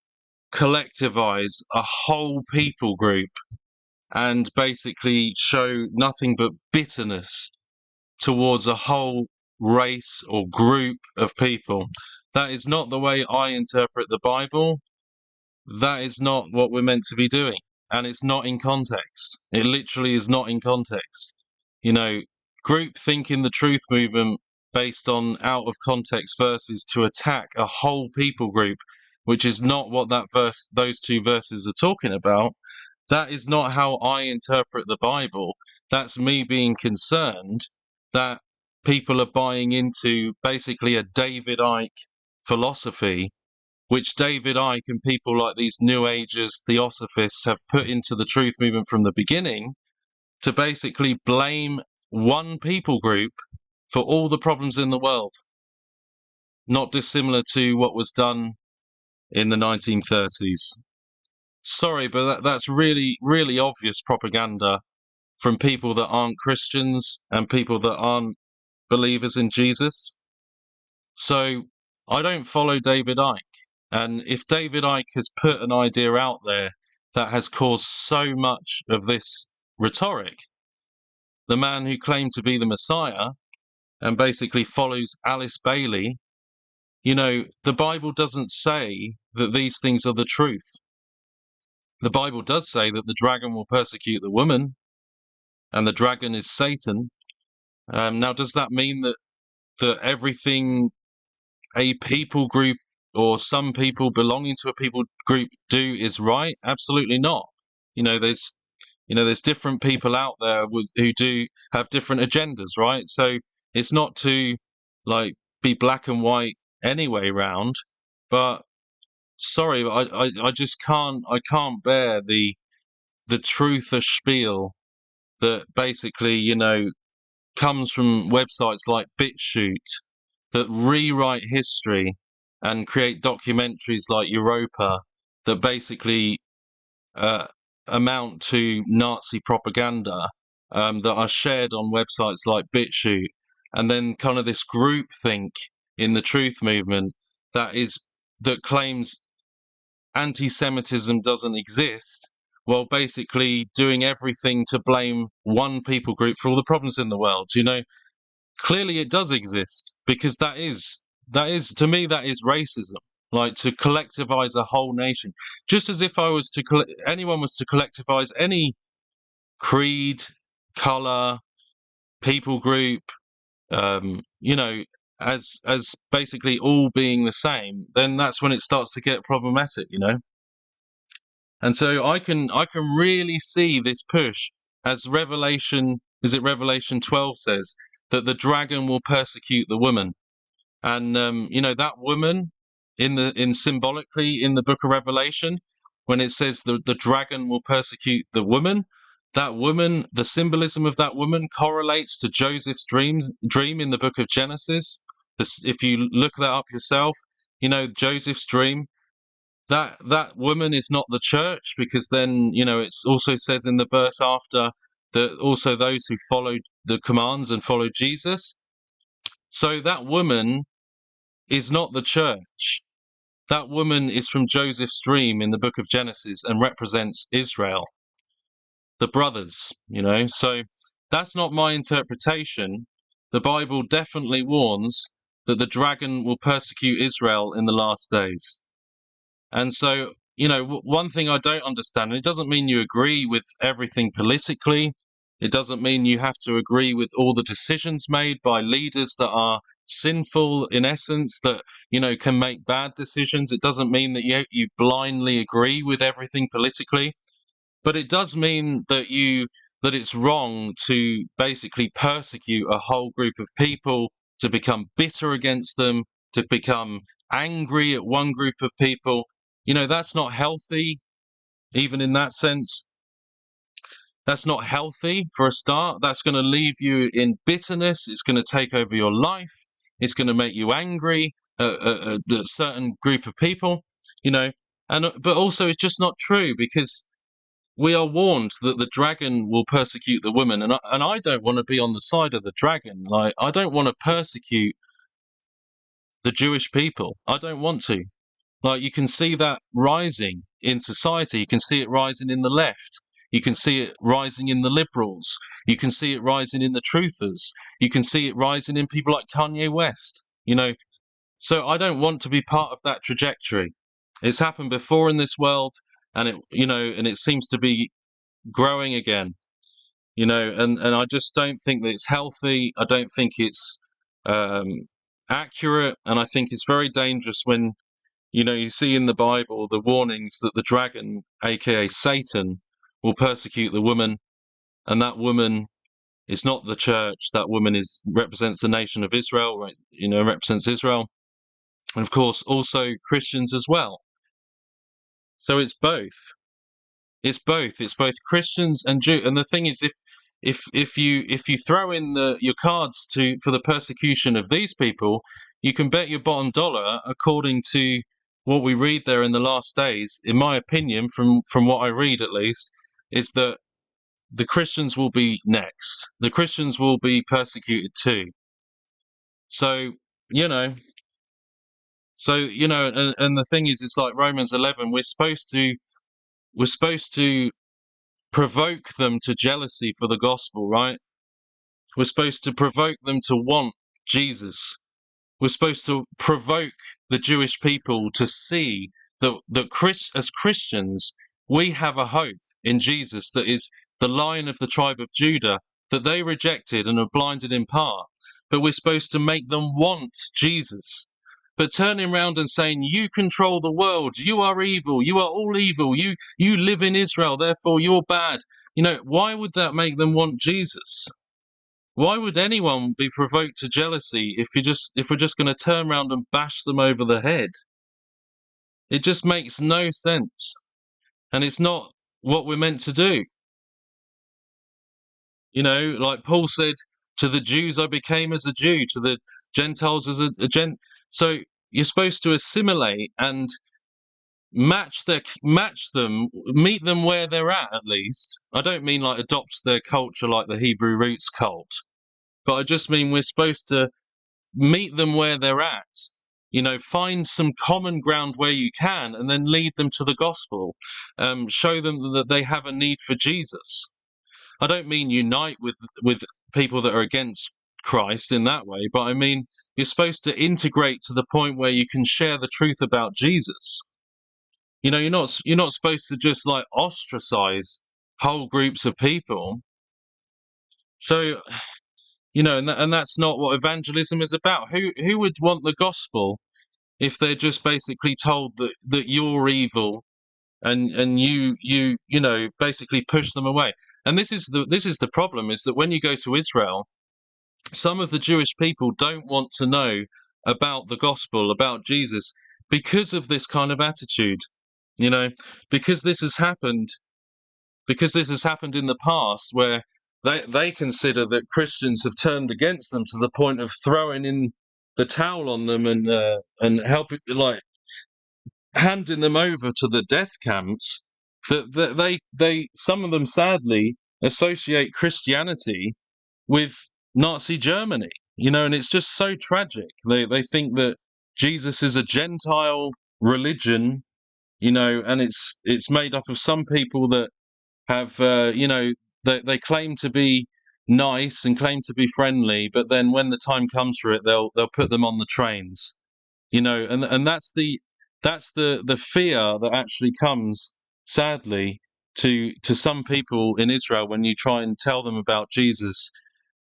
collectivize a whole people group and basically show nothing but bitterness towards a whole race or group of people? That is not the way I interpret the Bible. That is not what we're meant to be doing. And it's not in context. It literally is not in context. Group think in the truth movement based on out of context verses to attack a whole people group, which is not what those two verses are talking about. That is not how I interpret the Bible. That's me being concerned that people are buying into basically a David Icke philosophy, which David Icke and people like these New Agers, Theosophists have put into the truth movement from the beginning to basically blame one people group for all the problems in the world. Not dissimilar to what was done in the 1930s. Sorry, but that's really, really obvious propaganda from people that aren't Christians and people that aren't believers in Jesus. So I don't follow David Icke. And if David Icke has put an idea out there that has caused so much of this rhetoric, the man who claimed to be the Messiah and basically follows Alice Bailey, the Bible doesn't say that these things are the truth. the Bible does say that the dragon will persecute the woman, and the dragon is Satan. Now, does that mean that everything a people group or some people belonging to a people group do is right? Absolutely not. There's different people out there who do have different agendas, right? So it's not to like be black and white anyway round, but sorry, I just can't bear the truther spiel that basically comes from websites like BitChute that rewrite history and create documentaries like Europa that basically amount to Nazi propaganda that are shared on websites like BitChute, and then kind of this groupthink in the truth movement that claims anti-Semitism doesn't exist, while basically doing everything to blame one people group for all the problems in the world. Clearly it does exist, because that is to me, that is racism. Like, to collectivize a whole nation, just as if anyone was to collectivize any creed, color, people group, as basically all being the same, then that's when it starts to get problematic, And so I can really see this push, as Revelation 12 says, that the dragon will persecute the woman. And that woman symbolically in the book of Revelation, when it says the dragon will persecute the woman, that woman, the symbolism of that woman correlates to Joseph's dream in the book of Genesis. If you look that up yourself, Joseph's dream, that woman is not the church, because then it also says in the verse after that also those who followed the commands and followed Jesus. So that woman is not the church. That woman is from Joseph's dream in the book of Genesis and represents Israel, the brothers, So that's not my interpretation. The Bible definitely warns that the dragon will persecute Israel in the last days. And so, one thing I don't understand, and it doesn't mean you agree with everything politically. It doesn't mean you have to agree with all the decisions made by leaders that are sinful in essence, that, can make bad decisions. It doesn't mean that you blindly agree with everything politically. But it does mean that it's wrong to basically persecute a whole group of people, to become bitter against them, to become angry at one group of people. That's not healthy, even in that sense. That's not healthy for a start. That's going to leave you in bitterness. It's going to take over your life. It's going to make you angry at a certain group of people, but also it's just not true, because we are warned that the dragon will persecute the woman, and I don't want to be on the side of the dragon. Like, I don't want to persecute the Jewish people. I don't want to. Like, you can see that rising in society. You can see it rising in the left. You can see it rising in the liberals. You can see it rising in the truthers. You can see it rising in people like Kanye West. So I don't want to be part of that trajectory. It's happened before in this world, and it seems to be growing again. And I just don't think that it's healthy. I don't think it's accurate, and I think it's very dangerous when you see in the Bible the warnings that the dragon, aka Satan, will persecute the woman, and that woman is not the church. That woman represents the nation of Israel, right? Represents Israel, and of course also Christians as well. So it's both. It's both. It's both Christians and Jew. And the thing is, if you throw in your cards for the persecution of these people, you can bet your bottom dollar, according to what we read there in the last days, in my opinion, from what I read at least, is that the Christians will be next. The Christians will be persecuted too. So, and the thing is, it's like Romans 11. We're supposed to provoke them to jealousy for the gospel, right? We're supposed to provoke them to want Jesus. We're supposed to provoke the Jewish people to see that as Christians, we have a hope in Jesus that is the Lion of the tribe of Judah, that they rejected and are blinded in part. But we're supposed to make them want Jesus. But turning around and saying, you control the world, you are evil, you are all evil, you live in Israel, therefore you're bad. Why would that make them want Jesus? Why would anyone be provoked to jealousy if we're just going to turn around and bash them over the head? It just makes no sense. And it's not what we're meant to do. Like Paul said, to the Jews I became as a Jew, to the Gentiles as a Gent. So you're supposed to assimilate and match them, meet them where they're at least. I don't mean like adopt their culture like the Hebrew roots cult, but I just mean we're supposed to meet them where they're at. Find some common ground where you can, and then lead them to the gospel. Show them that they have a need for Jesus. I don't mean unite with people that are against Christ in that way, but I mean you're supposed to integrate to the point where you can share the truth about Jesus. You're not supposed to just like ostracize whole groups of people. So, and that's not what evangelism is about. Who would want the gospel if they're just basically told that you're evil and you basically push them away? And this is the problem, is that when you go to Israel, some of the Jewish people don't want to know about the gospel, about Jesus, because of this kind of attitude. Because this has happened in the past, where they consider that Christians have turned against them to the point of throwing in the towel on them and helping, like handing them over to the death camps. That they some of them sadly associate Christianity with Nazi Germany, and it's just so tragic. They think that Jesus is a Gentile religion, and it's made up of some people that have, they claim to be nice and claim to be friendly, but then when the time comes for it, they'll put them on the trains, and that's the fear that actually comes, sadly, to some people in Israel when you try and tell them about Jesus.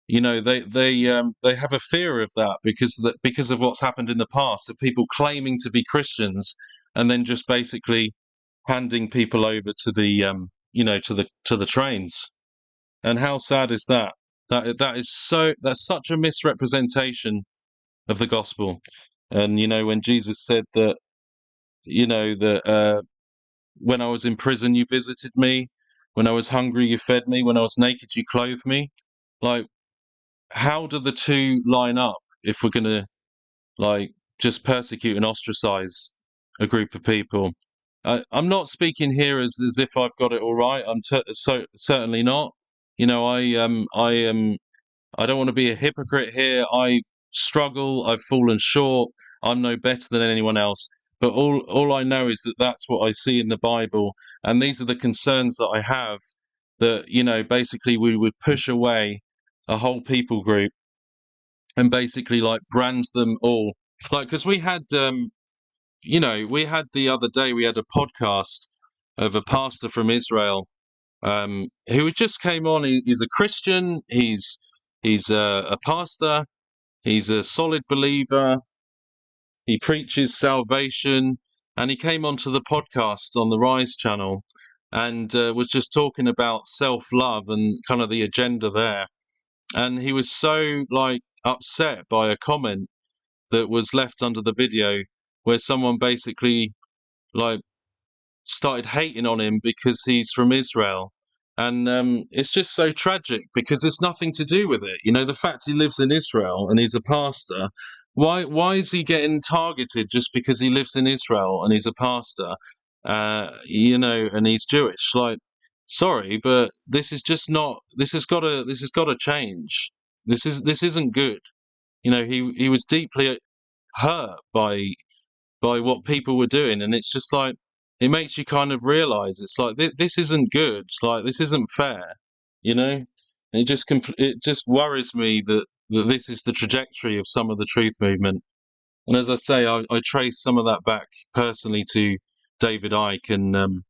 They have a fear of that because of what's happened in the past, of people claiming to be Christians and then just basically handing people over to the to the trains. And how sad is that? That's such a misrepresentation of the gospel. And when Jesus said that, when I was in prison you visited me, when I was hungry you fed me, when I was naked you clothed me. Like, how do the two line up if we're going to just persecute and ostracize a group of people? I'm not speaking here as if I've got it all right. I'm certainly not. I don't want to be a hypocrite here. I struggle. I've fallen short. I'm no better than anyone else. But all I know is that that's what I see in the Bible, and these are the concerns that I have. That basically we would push away a whole people group and basically brand them all, because we had the other day we had a podcast of a pastor from Israel who just came on. He's a Christian, he's a pastor, he's a solid believer, he preaches salvation, and he came onto the podcast on the Rise channel and was just talking about self-love and kind of the agenda there. And he was so upset by a comment that was left under the video where someone basically started hating on him because he's from Israel. And it's just so tragic because there's nothing to do with it. The fact he lives in Israel and he's a pastor, why is he getting targeted just because he lives in Israel and he's a pastor, and he's Jewish? Sorry, but this is just not. This has got to change. This isn't good. He was deeply hurt by what people were doing, and it's just it makes you kind of realize it's this isn't good. This isn't fair. It just worries me that this is the trajectory of some of the truth movement. And as I say, I trace some of that back personally to David Icke and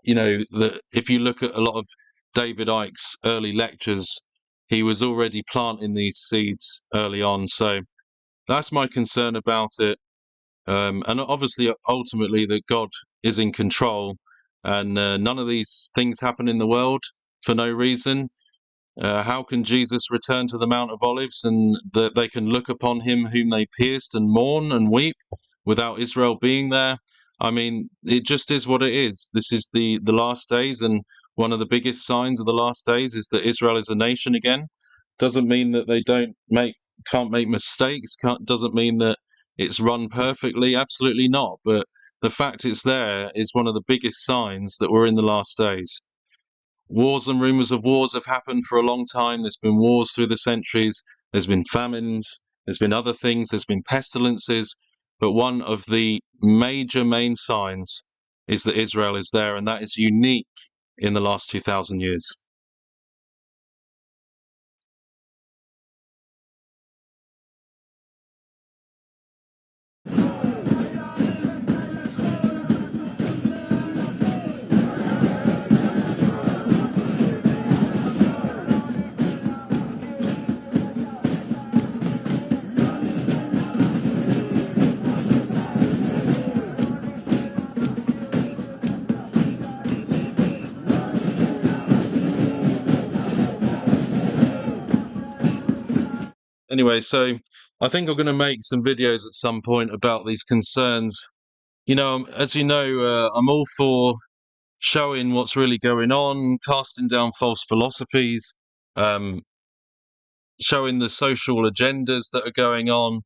if you look at a lot of David Icke's early lectures, he was already planting these seeds early on. So that's my concern about it. And obviously, ultimately, that God is in control, and none of these things happen in the world for no reason. How can Jesus return to the Mount of Olives and that they can look upon him whom they pierced and mourn and weep without Israel being there? I mean, it just is what it is. This is the last days, and one of the biggest signs of the last days is that Israel is a nation again. Doesn't mean that they can't make mistakes. Doesn't mean that it's run perfectly. Absolutely not. But the fact it's there is one of the biggest signs that we're in the last days. Wars and rumours of wars have happened for a long time. There's been wars through the centuries. There's been famines. There's been other things. There's been pestilences. But one of the main signs is that Israel is there, and that is unique in the last 2,000 years. Anyway, so I think I'm going to make some videos at some point about these concerns. As you know, I'm all for showing what's really going on, casting down false philosophies, showing the social agendas that are going on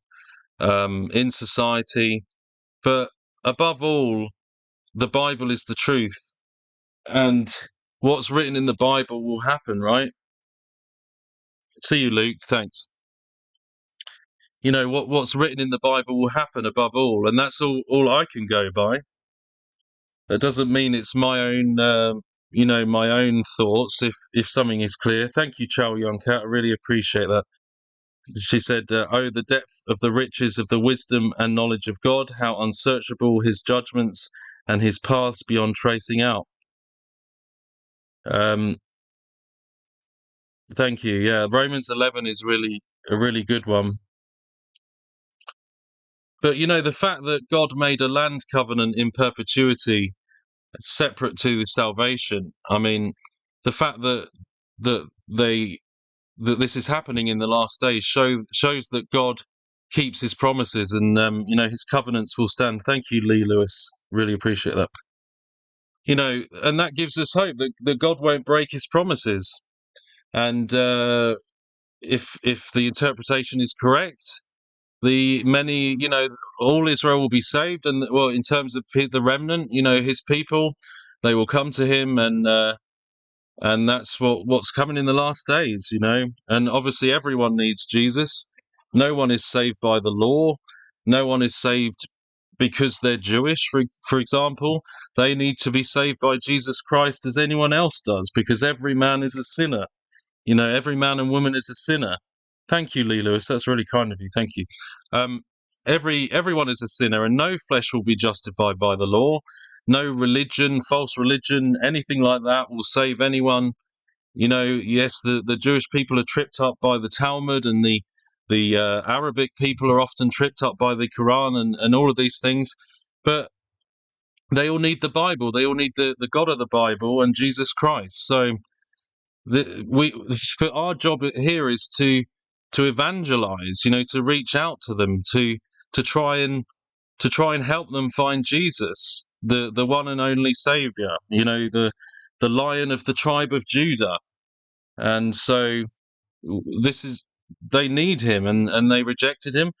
in society. But above all, the Bible is the truth. And what's written in the Bible will happen, right? See you, Luke. Thanks. What's written in the Bible will happen above all, and that's all I can go by. That doesn't mean it's my own, my own thoughts. If something is clear, thank you, Chow Young Cat. I really appreciate that. She said, "Oh, the depth of the riches of the wisdom and knowledge of God! How unsearchable His judgments and His paths beyond tracing out." Thank you. Yeah, Romans 11 is really a really good one. But the fact that God made a land covenant in perpetuity, separate to the salvation. I mean, the fact that this is happening in the last days shows that God keeps His promises, and His covenants will stand. Thank you, Lee Lewis. Really appreciate that. And that gives us hope that God won't break His promises. And if the interpretation is correct, all Israel will be saved, and in terms of the remnant, His people, they will come to Him, and that's what's coming in the last days, And obviously, everyone needs Jesus. No one is saved by the law. No one is saved because they're Jewish, for example. They need to be saved by Jesus Christ as anyone else does, because every man is a sinner. Every man and woman is a sinner. Thank you, Lee Lewis. That's really kind of you. Thank you. Everyone is a sinner, and no flesh will be justified by the law. No religion, false religion, anything like that will save anyone. Yes, the Jewish people are tripped up by the Talmud, and the Arabic people are often tripped up by the Quran and all of these things. But they all need the Bible. They all need the God of the Bible and Jesus Christ. So our job here is to evangelize, to reach out to them, to try and help them find Jesus, the one and only Savior, the Lion of the tribe of Judah. And so they need Him, and they rejected Him.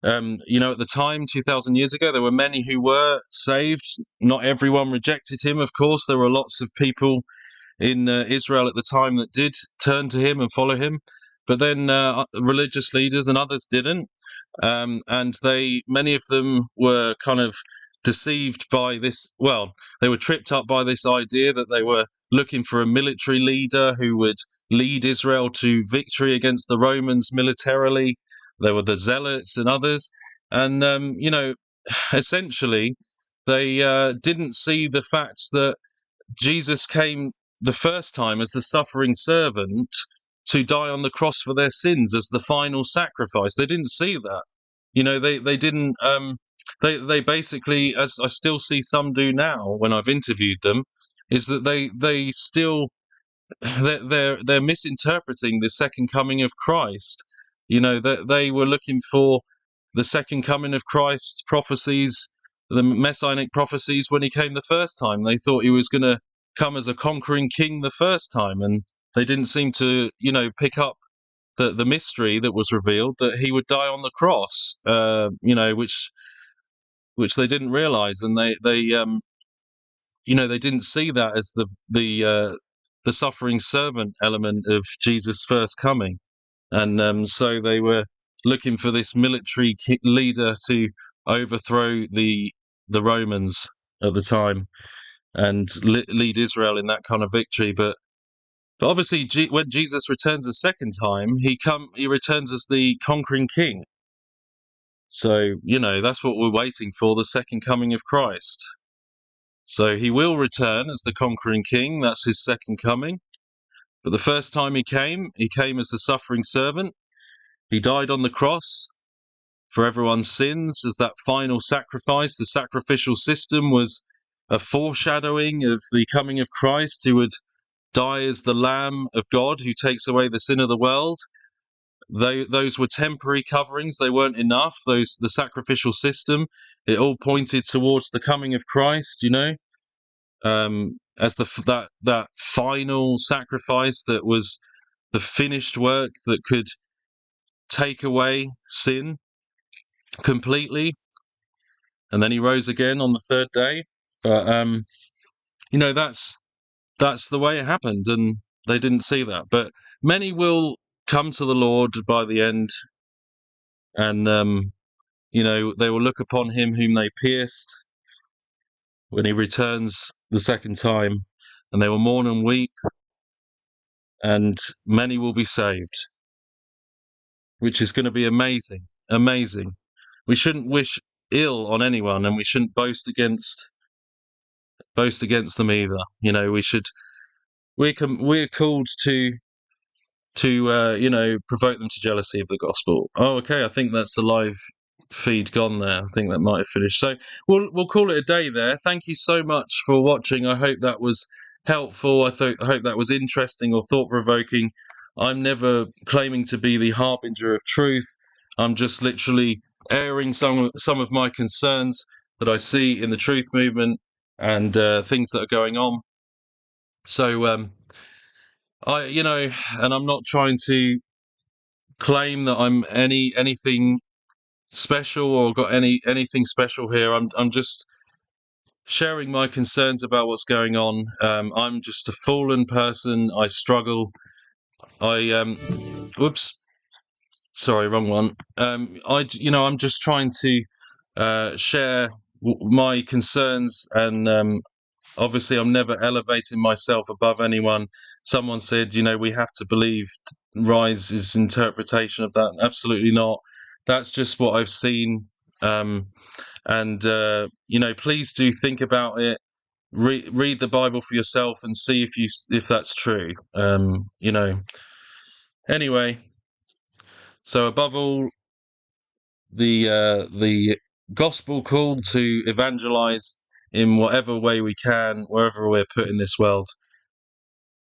At the time, 2,000 years ago, there were many who were saved. Not everyone rejected Him, of course. There were lots of people in Israel at the time that did turn to Him and follow Him, but then religious leaders and others didn't, and many of them were kind of deceived by this. Well, they were tripped up by this idea that they were looking for a military leader who would lead Israel to victory against the Romans militarily. There were the Zealots and others, and essentially they didn't see the facts that Jesus came the first time as the suffering servant to die on the cross for their sins as the final sacrifice. They didn't see that. They didn't. They basically, as I still see some do now when I've interviewed them, is that they still they're misinterpreting the second coming of Christ. That they were looking for the second coming of Christ's prophecies, the messianic prophecies, when he came the first time. They thought he was going to come as a conquering king the first time, and they didn't seem to, pick up the mystery that was revealed, that he would die on the cross, which they didn't realize, and they didn't see that as the suffering servant element of Jesus' first coming, and so they were looking for this military leader to overthrow the Romans at the time and lead Israel in that kind of victory. But obviously, when Jesus returns a second time, he returns as the conquering king. So that's what we're waiting for, the second coming of Christ. So he will return as the conquering king. That's his second coming. But the first time he came as the suffering servant. He died on the cross for everyone's sins as that final sacrifice. The sacrificial system was a foreshadowing of the coming of Christ, who would die as the Lamb of God who takes away the sin of the world. Those were temporary coverings. They weren't enough. The sacrificial system, it all pointed towards the coming of Christ, as that final sacrifice that was the finished work that could take away sin completely. And then he rose again on the third day. But that's the way it happened, and they didn't see that. But many will come to the Lord by the end, and they will look upon him whom they pierced when he returns the second time, and they will mourn and weep, and many will be saved, which is going to be amazing. We shouldn't wish ill on anyone, and we shouldn't boast against them either. We're called to provoke them to jealousy of the gospel. Oh, okay. I think that's the live feed gone there. I think that might have finished. So we'll call it a day there. Thank you so much for watching. I hope that was helpful. I hope that was interesting or thought-provoking. I'm never claiming to be the harbinger of truth. I'm just literally airing some of my concerns that I see in the truth movement and things that are going on. So and I'm not trying to claim that I'm anything special or got anything special here. I'm just sharing my concerns about what's going on. I'm just a fallen person. I struggle. Whoops, sorry, wrong one. I'm just trying to share my concerns, and obviously I'm never elevating myself above anyone. Someone said, we have to believe Rise's interpretation of that. Absolutely not. That's just what I've seen. And please do think about it. Read the Bible for yourself and see if that's true. Anyway, so above all, the gospel call to evangelize in whatever way we can, wherever we're put in this world,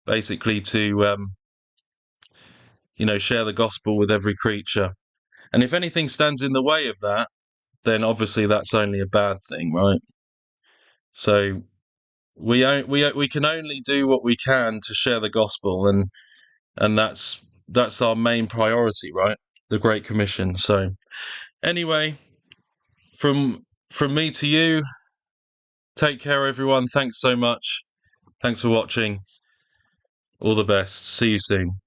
basically to share the gospel with every creature. And if anything stands in the way of that, then obviously that's only a bad thing, right? So we can only do what we can to share the gospel, and that's our main priority, right? The Great Commission. So anyway, from me to you, take care, everyone. Thanks so much. Thanks for watching. All the best. See you soon.